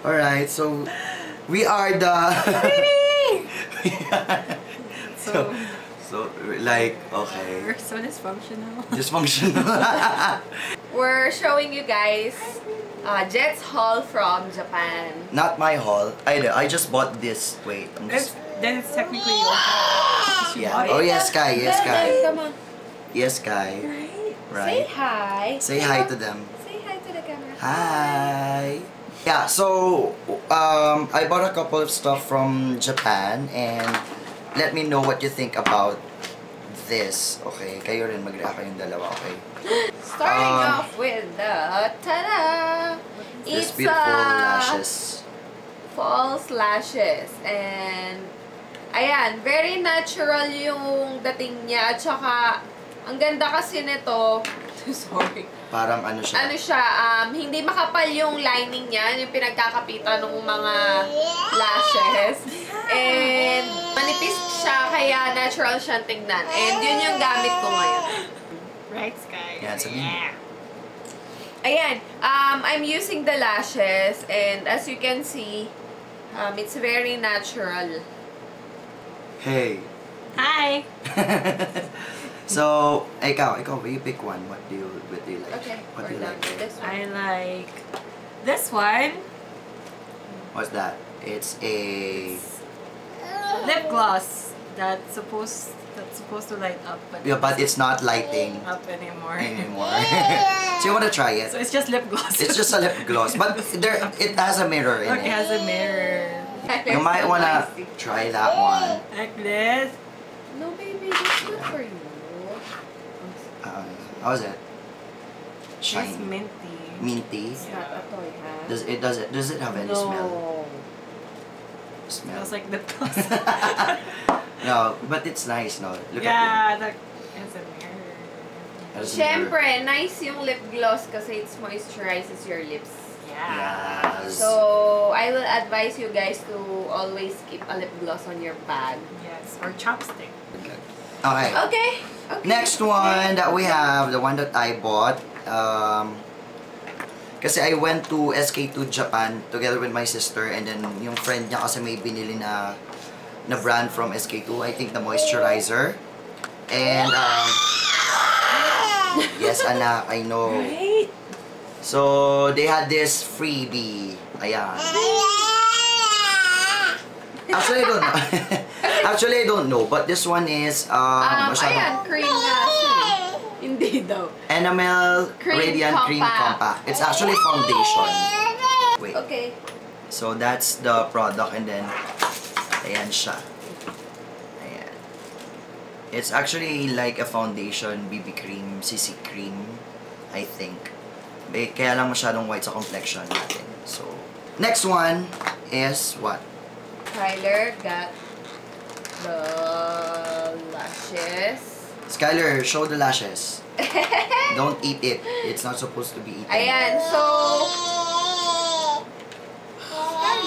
Alright, so we are the... so, like, okay. We're so dysfunctional. Dysfunctional. We're showing you guys Jet's haul from Japan. Not my haul. I just bought this. Wait, I'm just... Then it's technically your haul. Yeah. Oh, yes, Kai. Yes, Kai. Come on. Yes, Kai. Say Right? hi. Say hi to them. Say hi to the camera. Hi. Yeah, so I bought a couple of stuff from Japan and let me know what you think about this. Okay, kayo rin mag-react kayong dalawa, okay? Starting off with the ta-da! This It's beautiful lashes. false lashes and ayan, very natural yung dating niya at saka ang ganda kasi nito. Sorry. Parang ano siya? Ano siya, hindi makapal yung lining niya, yung pinagkakapitan ng mga lashes. And manipis siya, kaya natural siyang tingnan. And yun yung gamit ko ngayon. Right, Sky? Yan, sabihin. Yeah. Ayan, I'm using the lashes and as you can see, it's very natural. Hey. Hi! So, ikaw, you pick one. What do you like? Okay, What do you we're like? done. This one. I like this one. What's that? It's a... Lip gloss that's supposed to light up, Yeah, but it's not lighting up anymore. So you wanna try it? So it's just lip gloss. It's just a lip gloss, but it has a mirror in Look, it it. has a mirror. You might wanna try that one. Like this. No, baby, that's good for you. How's it? It's Shiny, minty. minty. It's not a toy, huh? Does it have any smell? Smell. Smells like lip gloss. No, but it's nice. No, look Yeah, look, it's a mirror. at it. Siyempre, nice yung lip gloss kasi it moisturizes your lips. Yeah. Yes. So, I will advise you guys to always keep a lip gloss on your bag. Yes, or chopstick. Okay. Okay. Next one that we have, the one that I bought. Kasi I went to SK2 Japan together with my sister and then yung friend niya kasi may binili na brand from SK2. I think the moisturizer. And yes, anak, I know. Right? So they had this freebie. Ayan. Actually, I don't know. Actually, I don't know. But this one is Ayan, cream na siya. Hindi daw. Enamel Radiant Cream Compact. It's actually foundation. Wait. Okay. So that's the product and then ayan siya. Ayan. It's actually like a foundation, BB cream, CC cream, I think. Kaya lang masyadong white sa complexion natin. So, next one is what? Tyler got the lashes. Skyler, show the lashes. Don't eat it. It's not supposed to be eaten. Ayan, so...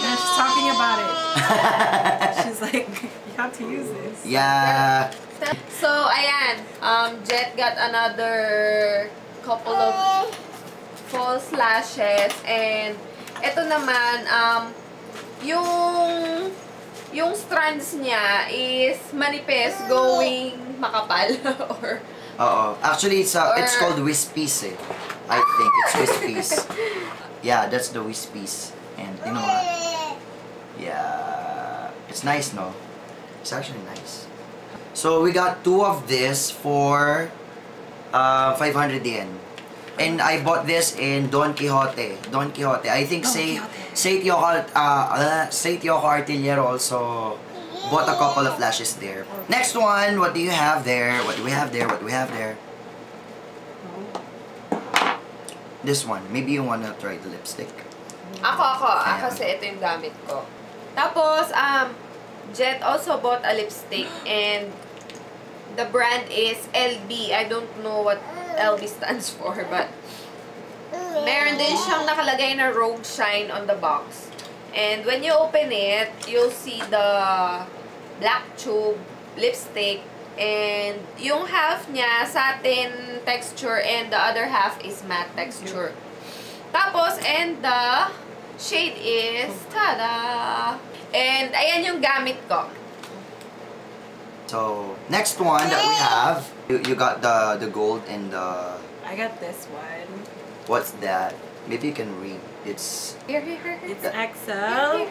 Yeah, she's talking about it. She's like, you have to use this. Yeah. So, ayan. Jet got another couple of false lashes. And, ito naman, yung strands niya is manipis going makapal or Actually it's called wispies eh. I think it's wispies. Yeah, that's the wispies. And you know what? Yeah, it's nice, no? It's actually nice. So we got two of this for 500 yen. And I bought this in Don Quixote. Don Quixote. I think Seityo Artillero also bought a couple of lashes there. Next one, what do you have there? What do we have there? What do we have there? This one. Maybe you wanna try the lipstick. Ako. Kasi ito yung gamit ko. Tapos, Jet also bought a lipstick and the brand is LB. I don't know what LB stands for, but meron din siyang nakalagay na Rogue Shine on the box. And when you open it, you'll see the black tube lipstick and yung half niya satin texture and the other half is matte texture. Tapos, and the shade is, tada! And ayan yung gamit ko. So, next one that we have, you got the gold and the, I got this one. what's that? Maybe you can read. It's Here. It's XL.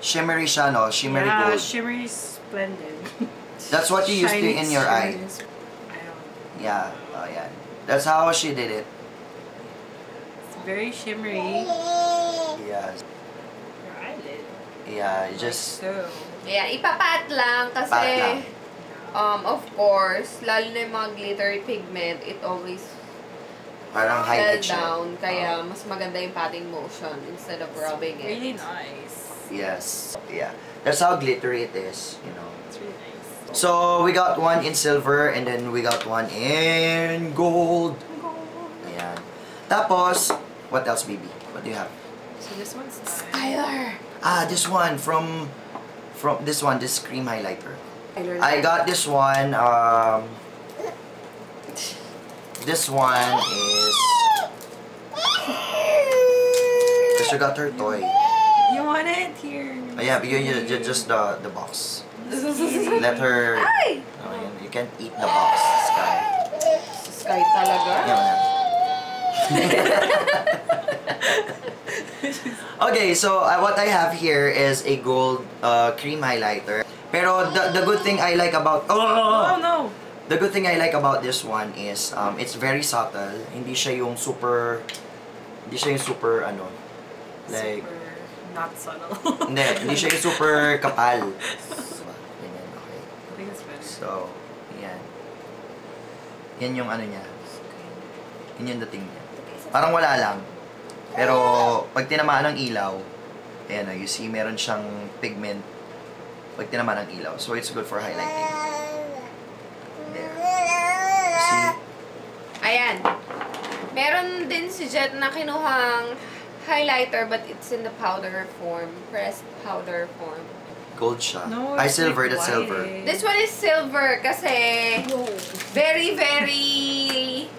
shimmery siya, no? Shimmery Yeah, gold. shimmery splendid. That's what you used to Shiny, in your eye. shimmery I don't. Yeah, oh yeah. That's how she did it. It's very shimmery. Yeah, Your eyelid. yeah, Like just so. Ayan, ipapat lang kasi, Pat lang. of course, lalo na yung mga glittery pigment, it always parang fell highlight siya. down. Kaya, mas maganda yung patting motion instead of rubbing it. Really nice. Yes, yeah. That's how glittery it is, you know. It's really nice. So, we got one in silver and then we got one in gold. Ayan. Tapos, what else, baby? What do you have? So this one's nice. Tyler! Ah, this one from this one, this cream highlighter. I got this one, this one is, because she got her toy. You want it? Here. Oh, yeah, but you just the box. Let her, Ay! oh, you can't eat the box, Sky. Sky talaga? Yan. Okay, so what I have here is a gold cream highlighter. Pero the good thing I like about Oh no! the good thing I like about this one is it's very subtle. Hindi siya yung super ano like Super not subtle. hindi siya yung super kapal. Ganyan, okay. I think it's better. So, yan. Yan yung ano niya. Yan yung dating niya. Parang wala lang. Pero, pag tinamaan ng ilaw, ayan o, you see, meron siyang pigment pag tinamaan ng ilaw. So, it's good for highlighting. There. See? Ayan. Meron din si Jet na kinuhang highlighter but it's in the powder form. Pressed powder form. Gold siya. No, Ay, it's silver. like That's white. silver. This one is silver kasi very, very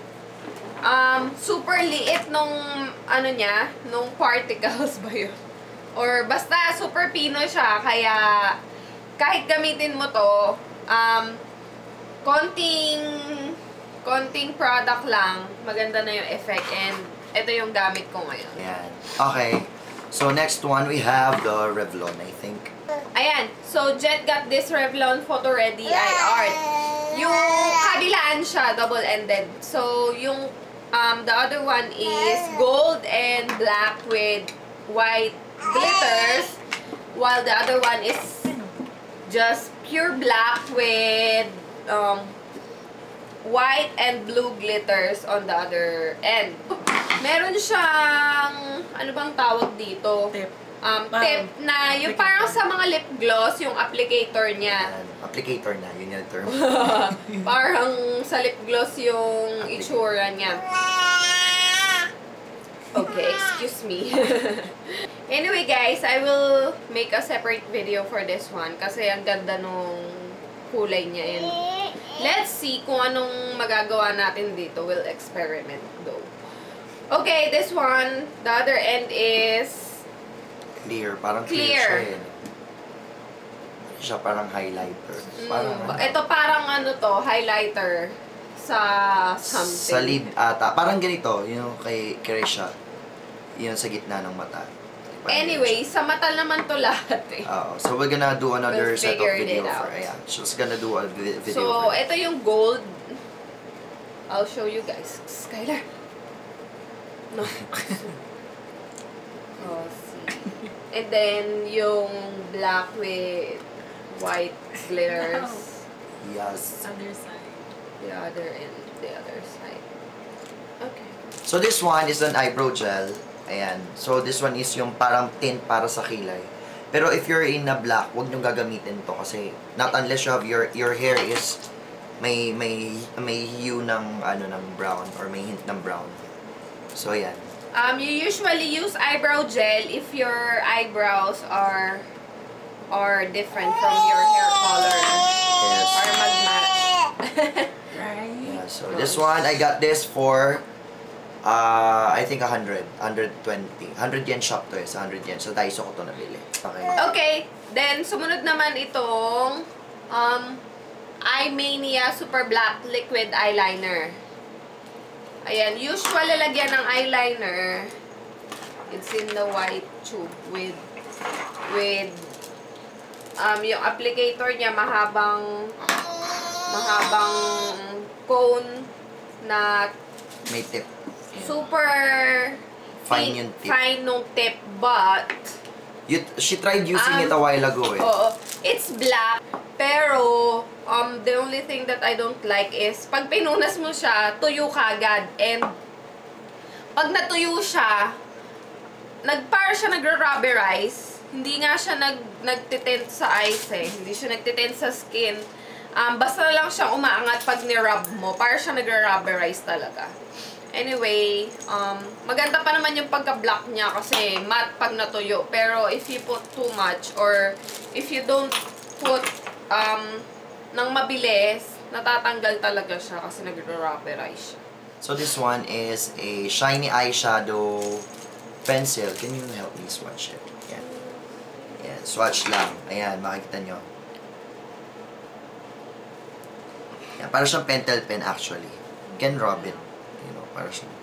super liit nung ano niya, nung particles ba yun? Or basta super pino siya, kaya kahit gamitin mo to, konting product lang, maganda na yung effect, and ito yung gamit ko ngayon. Ayan. Okay. So, next one, we have the Revlon, I think. Ayan, so Jet got this Revlon Photo Ready Eye Art. Yung kabilaan siya, double-ended. So, yung the other one is gold and black with white glitters, while the other one is just pure black with white and blue glitters on the other end. Meron siyang, ano bang tawag dito? Tip. Tip na, yung parang sa mga lip gloss, yung applicator niya. Ayan. Applicator na, yun yung term. Parang sa lip gloss yung itsura niya. Okay, excuse me. Anyway guys, I will make a separate video for this one kasi ang ganda nung kulay niya. And let's see kung anong magagawa natin dito. We'll experiment though. Okay, this one, the other end is Clear. Parang clear. clear siya siya parang highlighter. Parang ito parang ano to, highlighter sa something. sa lid ata. Parang ganito, yung kay Krisha. Yun sa gitna ng mata. Parang Anyway, sa mata naman to lahat eh. so we're gonna do another We'll set of figure it video out. for yeah. She's gonna do a video So, for ito yung gold. I'll show you guys. Skylar. No. Oh, see. And then, yung black with white glitters. yes. Other side. The other end, the other side. Okay. So this one is an eyebrow gel. Ayan. So this one is yung parang tint para sa kilay. Pero if you're in a black, wag nyo gagamitin to kasi not unless you have your hair is may hue ng ano ng brown or may hint ng brown. So ayan. You usually use eyebrow gel if your eyebrows are different from your hair color. Yes. Or mag-match. Right? Yeah, so this one I got this for I think 100, 120. 100 yen shop to eh, sa 100 yen. So, Daiso ko to nabili. Okay. Okay, then sumunod naman itong Eyemania Super Black Liquid Eyeliner. Ayan, usual lalagyan ng eyeliner. It's in the white tube with yung applicator niya mahabang cone na May tip. super Fine yung tip. fine nung tip, but She tried using it a while ago eh. oo, it's black, pero the only thing that I don't like is pag pinunas mo siya, tuyo kagad, and pag natuyo siya, para siya nagra-rubberize. Hindi nga siya nagtitint sa eyes eh. Hindi siya nagtitint sa skin. Basta lang siyang umaangat pag ni-rub mo. Para siya nagra-rubberize talaga. Anyway, maganda pa naman yung pagka-black niya kasi matte pag natuyo. Pero if you put too much or if you don't put ng mabilis, natatanggal talaga siya kasi nagra-rubberize siya. So this one is a shiny eyeshadow pencil. Can you help me swatch it? Yan. Yan. Swatch lang. Ayan, makikita nyo. Yan. Para siyang pentel pen actually. You can rub it. You know, para siyang...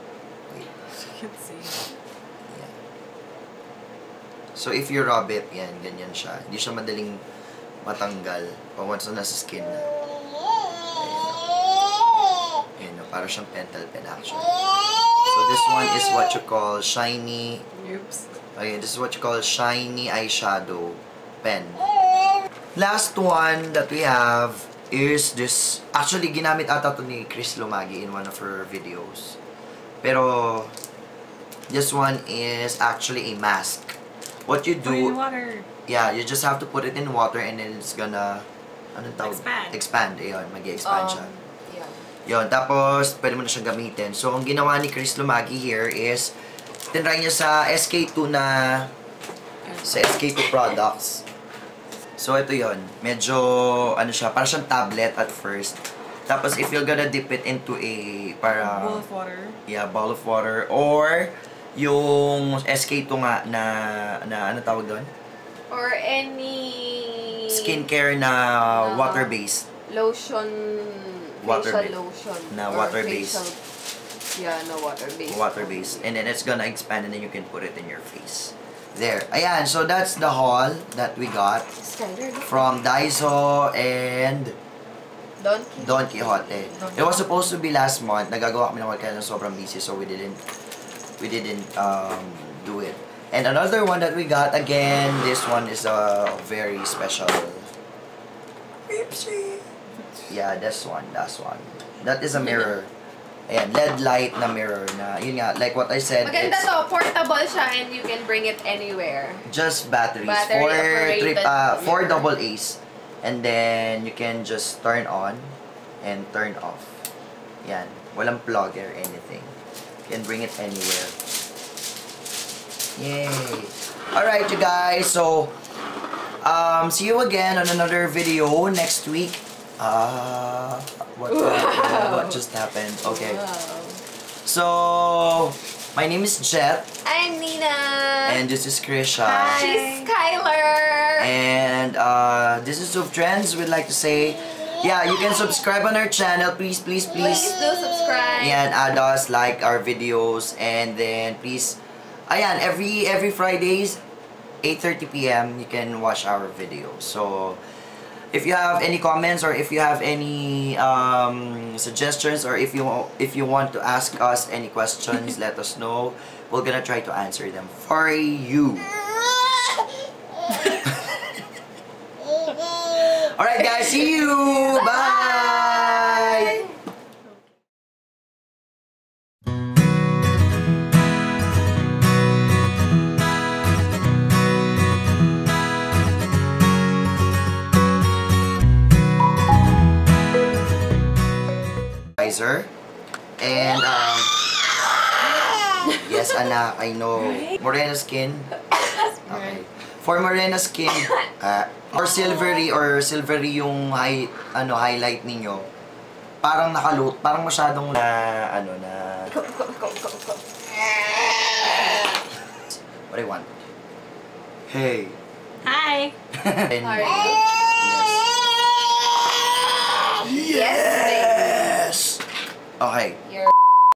Wait. You can see. Yan. So if you rub it, yan, ganyan siya. Hindi siya madaling matanggal pag once na nasa skin na. Ayan, para siyang pentel pen actually. So this one is what you call shiny. Oops. Okay, this is what you call shiny eyeshadow pen. Last one that we have is this. Actually, ginamit ata to ni Chris Lumagi in one of her videos. Pero this one is actually a mask. What you Put it in do? water. Yeah, you just have to put it in water and then it's gonna anong tawag? Expand. Expand. Ayun, mag-expand siya. Yeah. Yun, tapos pwede mo na siyang gamitin. So, ang ginawa ni Chris Lumagi here is tinry niya sa SK2 sa SK2 products. So, ito yon. Medyo, ano siya, parang siyang tablet at first. Tapos, if you're gonna dip it into a, Bowl of water. yeah, bowl of water. Or, yung SK2 nga na ano tawag doon? Or any Skincare na water-based. lotion, Water facial based. lotion. Na or water-based. facial- Yeah, no water-based. Water-based. And then it's gonna expand and then you can put it in your face. There. Ayan, so that's the haul that we got Skyler, look. from Daiso and Donkey. Don Quixote. It was supposed to be last month. Nagagawa kami ng kaya ng sobrang busy so we didn't do it. And another one that we got again, this one is a very special. Yeah, that's one. That is a mirror. Ayan, LED light na mirror na, yun nga, like what I said, Maganda it's to, portable siya and you can bring it anywhere. just batteries. Battery operated Four mirror. double A's. And then, you can just turn on and turn off. Yan. Walang plug or anything. You can bring it anywhere. Yay! Alright, you guys. So, see you again on another video next week. What just happened? Okay. Wow. So, my name is Jet. I'm Nina. And this is Krisha. Hi. She's Skyler. And this is of Trends. We'd like to say, yeah, you can subscribe on our channel. Please Please do subscribe. and add us, like our videos, and then please, ayan, every Fridays, 8:30 p.m. you can watch our videos. So, if you have any comments or if you have any suggestions or if you want to ask us any questions, let us know. We're gonna try to answer them for you. Alright guys, see you! Bye! And yes anak, I know. Morena skin. Okay. For morena skin, or silvery yung highlight ninyo. Parang parang masyadong na Ikaw, ikaw, ikaw, ikaw, ikaw. What I want. Hey. Hi. And, How are you? yes. Yes, baby. Okay.